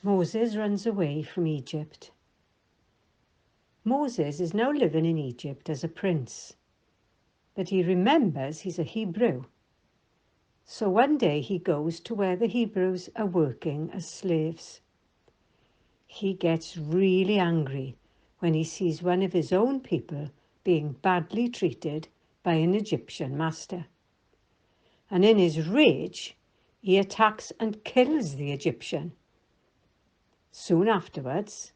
Moses runs away from Egypt. Moses is now living in Egypt as a prince, but he remembers he's a Hebrew. So one day he goes to where the Hebrews are working as slaves. He gets really angry when he sees one of his own people being badly treated by an Egyptian master. And in his rage, he attacks and kills the Egyptian. Soon afterwards,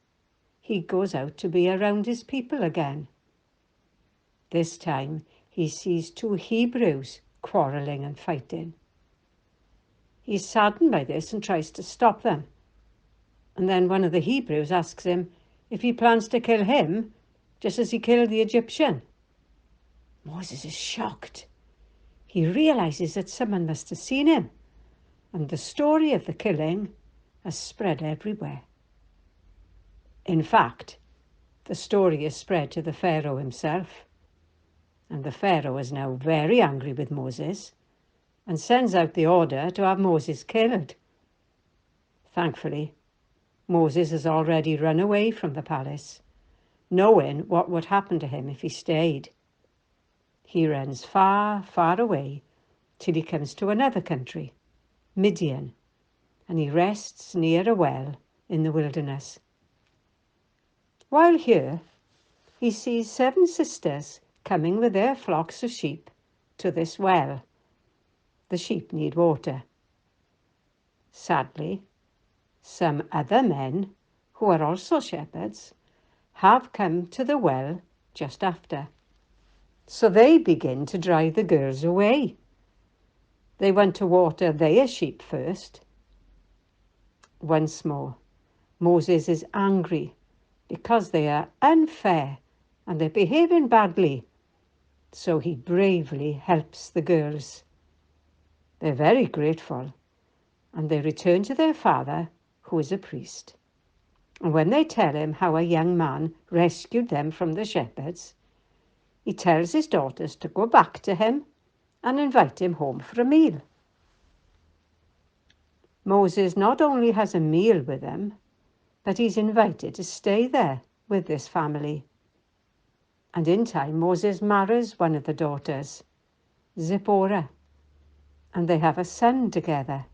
he goes out to be around his people again. This time, he sees two Hebrews quarrelling and fighting. He's saddened by this and tries to stop them. And then one of the Hebrews asks him if he plans to kill him, just as he killed the Egyptian. Moses is shocked. He realizes that someone must have seen him, and the story of the killing has spread everywhere. In fact, the story is spread to the Pharaoh himself, and the Pharaoh is now very angry with Moses and sends out the order to have Moses killed. Thankfully, Moses has already run away from the palace, knowing what would happen to him if he stayed. He runs far, far away till he comes to another country, Midian, and he rests near a well in the wilderness. While here, he sees 7 sisters coming with their flocks of sheep to this well. The sheep need water. Sadly, some other men, who are also shepherds, have come to the well just after. So they begin to drive the girls away. They want to water their sheep first. Once more, Moses is angry because they are unfair and they're behaving badly. So he bravely helps the girls. They're very grateful, and they return to their father, who is a priest. And when they tell him how a young man rescued them from the shepherds, he tells his daughters to go back to him and invite him home for a meal. Moses not only has a meal with them, but he's invited to stay there with this family. And in time, Moses marries one of the daughters, Zipporah, and they have a son together.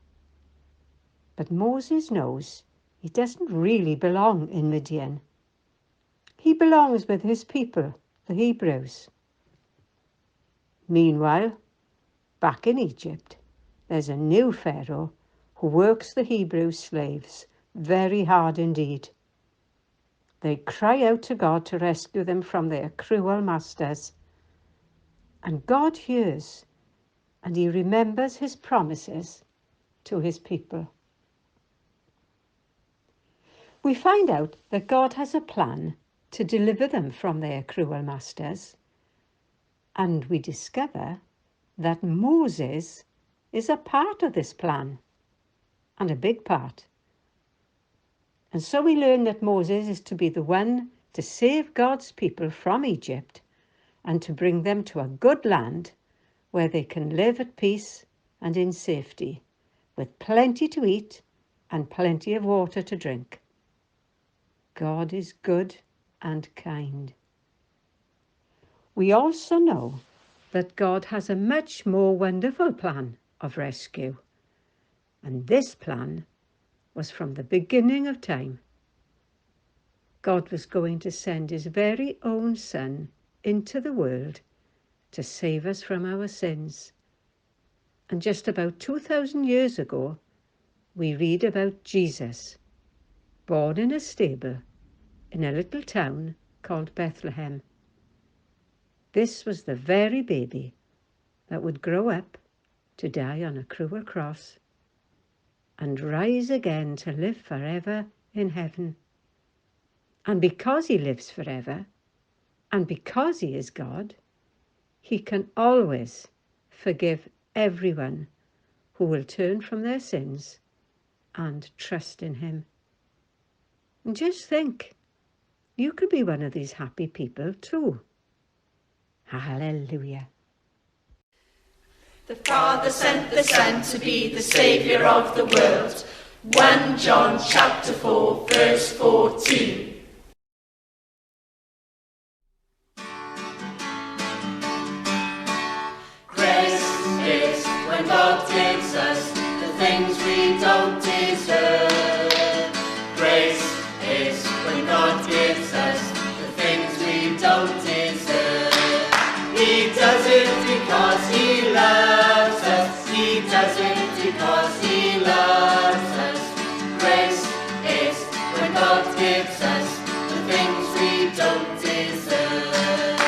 But Moses knows he doesn't really belong in Midian. He belongs with his people, the Hebrews. Meanwhile, back in Egypt, there's a new Pharaoh who works the Hebrew slaves very hard indeed. They cry out to God to rescue them from their cruel masters. And God hears, and he remembers his promises to his people. We find out that God has a plan to deliver them from their cruel masters. And we discover that Moses is a part of this plan, and a big part. And so we learn that Moses is to be the one to save God's people from Egypt and to bring them to a good land where they can live at peace and in safety, with plenty to eat and plenty of water to drink. God is good and kind. We also know that God has a much more wonderful plan of rescue. And this plan was from the beginning of time. God was going to send his very own Son into the world to save us from our sins. And just about 2,000 years ago, we read about Jesus, born in a stable in a little town called Bethlehem. This was the very baby that would grow up to die on a cruel cross and rise again to live forever in heaven. And because he lives forever, and because he is God, he can always forgive everyone who will turn from their sins and trust in him. And just think, you could be one of these happy people too. Hallelujah. The Father sent the Son to be the Saviour of the world. 1 John chapter 4 verse 14. Grace is when God gives us the things we don't deserve. Grace is when God gives us the things we don't deserve. He does it because He loves us. He does it because He loves us. Grace is when God gives us the things we don't deserve.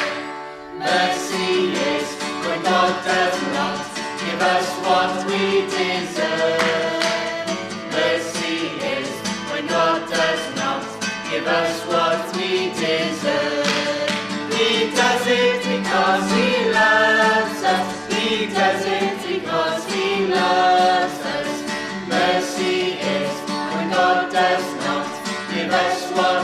Mercy is when God does not give us what we deserve. Mercy is when God does not give us what we deserve. He does it because He loves us. He does it because He loves us. Mercy is when God does not give us what